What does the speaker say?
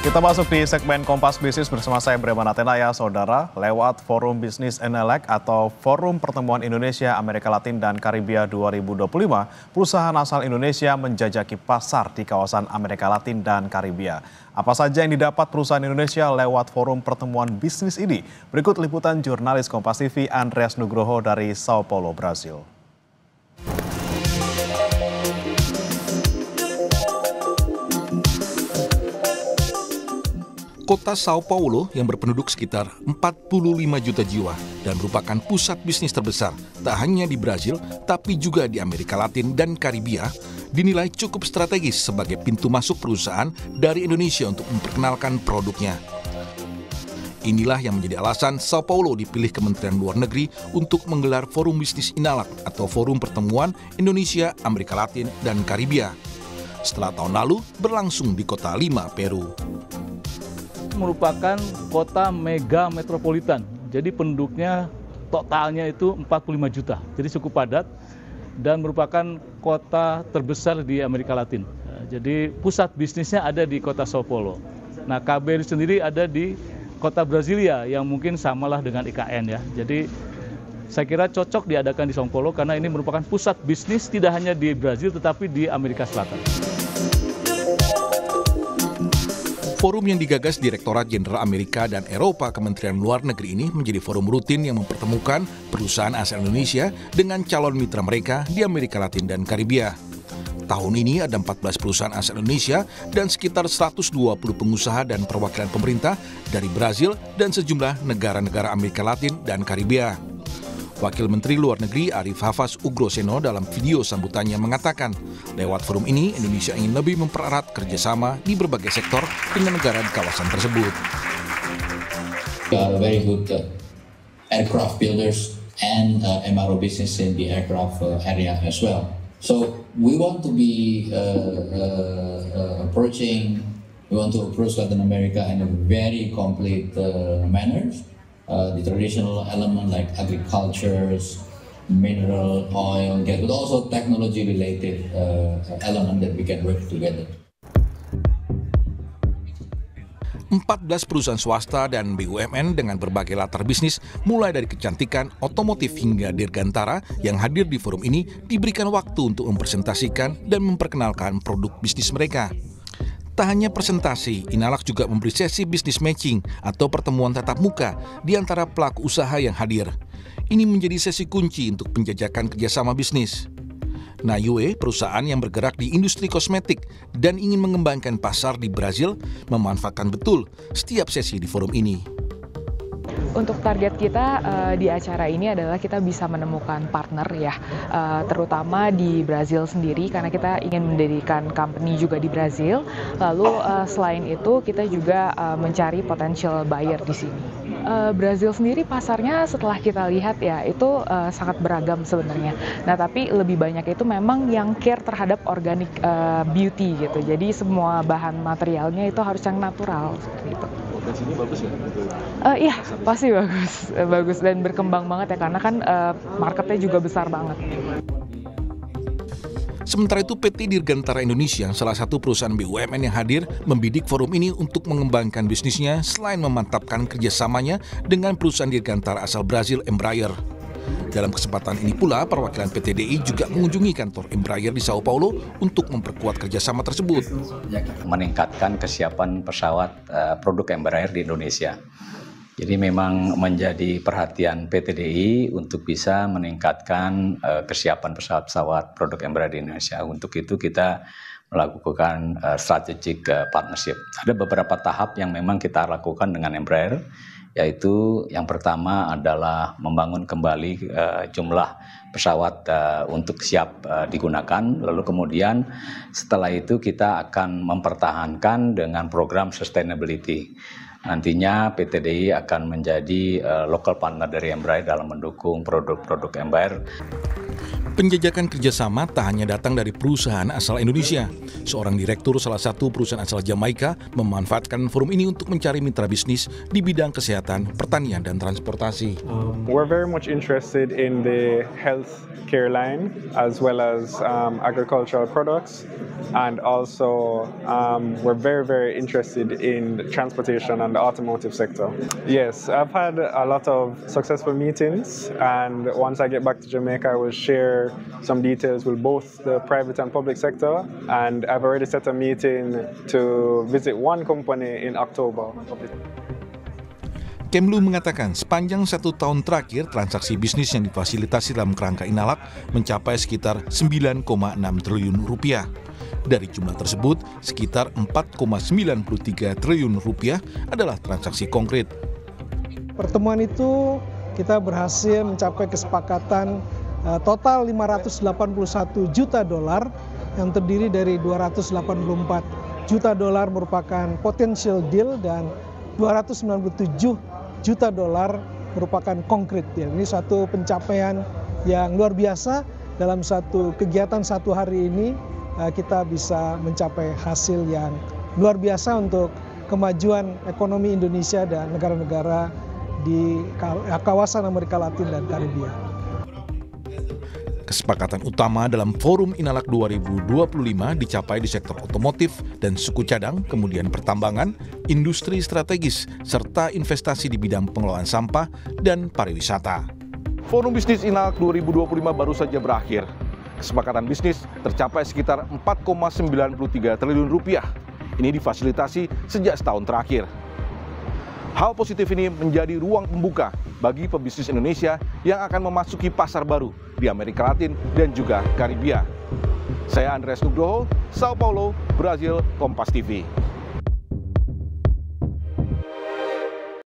Kita masuk di segmen Kompas Bisnis bersama saya Breman Atenaya, saudara. Lewat Forum Bisnis Enelek atau Forum Pertemuan Indonesia, Amerika Latin dan Karibia 2025, perusahaan asal Indonesia menjajaki pasar di kawasan Amerika Latin dan Karibia. Apa saja yang didapat perusahaan Indonesia lewat Forum Pertemuan Bisnis ini? Berikut liputan jurnalis Kompas TV Andreas Nugroho dari Sao Paulo, Brasil. Kota Sao Paulo yang berpenduduk sekitar 45 juta jiwa dan merupakan pusat bisnis terbesar tak hanya di Brasil tapi juga di Amerika Latin dan Karibia dinilai cukup strategis sebagai pintu masuk perusahaan dari Indonesia untuk memperkenalkan produknya. Inilah yang menjadi alasan Sao Paulo dipilih Kementerian Luar Negeri untuk menggelar Forum Bisnis Inalak atau Forum Pertemuan Indonesia, Amerika Latin, dan Karibia. Setelah tahun lalu berlangsung di kota Lima, Peru. Merupakan kota mega metropolitan, jadi penduduknya totalnya itu 45 juta, jadi cukup padat dan merupakan kota terbesar di Amerika Latin. Jadi pusat bisnisnya ada di kota Sao Paulo. Nah, KBRI sendiri ada di kota Brasilia yang mungkin samalah dengan IKN ya. Jadi saya kira cocok diadakan di Sao Paulo karena ini merupakan pusat bisnis tidak hanya di Brasil tetapi di Amerika Selatan. Forum yang digagas Direktorat Jenderal Amerika dan Eropa Kementerian Luar Negeri ini menjadi forum rutin yang mempertemukan perusahaan asal Indonesia dengan calon mitra mereka di Amerika Latin dan Karibia. Tahun ini ada 14 perusahaan asal Indonesia dan sekitar 120 pengusaha dan perwakilan pemerintah dari Brasil dan sejumlah negara-negara Amerika Latin dan Karibia. Wakil Menteri Luar Negeri Arif Hafaz Ugroseno dalam video sambutannya mengatakan, lewat forum ini Indonesia ingin lebih mempererat kerjasama di berbagai sektor dengan negara di kawasan tersebut. We are very good aircraft builders and MRO business in the aircraft area as well. So we want to be we want to approach Latin America in a very complete manner. The traditional element like agriculture, mineral, oil, gas, but also technology-related element that we can work together. 14 perusahaan swasta dan BUMN dengan berbagai latar bisnis, mulai dari kecantikan, otomotif hingga dirgantara yang hadir di forum ini diberikan waktu untuk mempresentasikan dan memperkenalkan produk bisnis mereka. Tak hanya presentasi, Inalak juga memberi sesi bisnis matching atau pertemuan tatap muka di antara pelaku usaha yang hadir. Ini menjadi sesi kunci untuk penjajakan kerjasama bisnis. Nayue, perusahaan yang bergerak di industri kosmetik dan ingin mengembangkan pasar di Brasil, memanfaatkan betul setiap sesi di forum ini. Untuk target kita di acara ini adalah kita bisa menemukan partner ya, terutama di Brasil sendiri karena kita ingin mendirikan company juga di Brasil. Lalu selain itu kita juga mencari potential buyer di sini. Brasil sendiri pasarnya setelah kita lihat ya itu sangat beragam sebenarnya. Nah tapi lebih banyak itu memang yang care terhadap organic beauty gitu. Jadi semua bahan materialnya itu harus yang natural seperti itu. Potensinya bagus ya? Iya pasti bagus dan berkembang banget ya karena kan marketnya juga besar banget. Sementara itu PT Dirgantara Indonesia, salah satu perusahaan BUMN yang hadir, membidik forum ini untuk mengembangkan bisnisnya selain memantapkan kerjasamanya dengan perusahaan Dirgantara asal Brasil Embraer. Dalam kesempatan ini pula, perwakilan PT DI juga mengunjungi kantor Embraer di Sao Paulo untuk memperkuat kerjasama tersebut. Meningkatkan kesiapan pesawat produk Embraer di Indonesia. Jadi memang menjadi perhatian PT DI untuk bisa meningkatkan kesiapan pesawat-pesawat produk Embraer di Indonesia. Untuk itu kita melakukan strategic partnership. Ada beberapa tahap yang memang kita lakukan dengan Embraer, yaitu yang pertama adalah membangun kembali jumlah pesawat untuk siap digunakan. Lalu kemudian setelah itu kita akan mempertahankan dengan program sustainability. Nantinya PT DI akan menjadi local partner dari Embraer dalam mendukung produk-produk Embraer. Penjajakan kerjasama tak hanya datang dari perusahaan asal Indonesia. Seorang direktur salah satu perusahaan asal Jamaika memanfaatkan forum ini untuk mencari mitra bisnis di bidang kesehatan, pertanian, dan transportasi. We're very much interested in the health care line as well as agricultural products, and also we're very interested in transportation and the automotive sector. Yes, I've had a lot of successful meetings, and once I get back to Jamaica, I will share some details with both the private and public sector, and I've already set a meeting to visit one company in October. Kemlu mengatakan sepanjang 1 tahun terakhir transaksi bisnis yang difasilitasi dalam kerangka Inalak mencapai sekitar 9,6 triliun rupiah. Dari jumlah tersebut, sekitar 4,93 triliun rupiah adalah transaksi konkret. Pertemuan itu kita berhasil mencapai kesepakatan total 581 juta dolar yang terdiri dari 284 juta dolar merupakan potential deal dan 297 juta dolar merupakan konkret deal. Ini satu pencapaian yang luar biasa. Dalam satu kegiatan satu hari ini kita bisa mencapai hasil yang luar biasa untuk kemajuan ekonomi Indonesia dan negara-negara di kawasan Amerika Latin dan Karibia. Kesepakatan utama dalam Forum Inalak 2025 dicapai di sektor otomotif dan suku cadang, kemudian pertambangan, industri strategis, serta investasi di bidang pengelolaan sampah dan pariwisata. Forum Bisnis Inalak 2025 baru saja berakhir. Kesepakatan bisnis tercapai sekitar 4,93 triliun rupiah. Ini difasilitasi sejak setahun terakhir. Hal positif ini menjadi ruang pembuka bagi pebisnis Indonesia yang akan memasuki pasar baru di Amerika Latin dan juga Karibia. Saya Andreas Nugroho, Sao Paulo, Brazil, Kompas TV.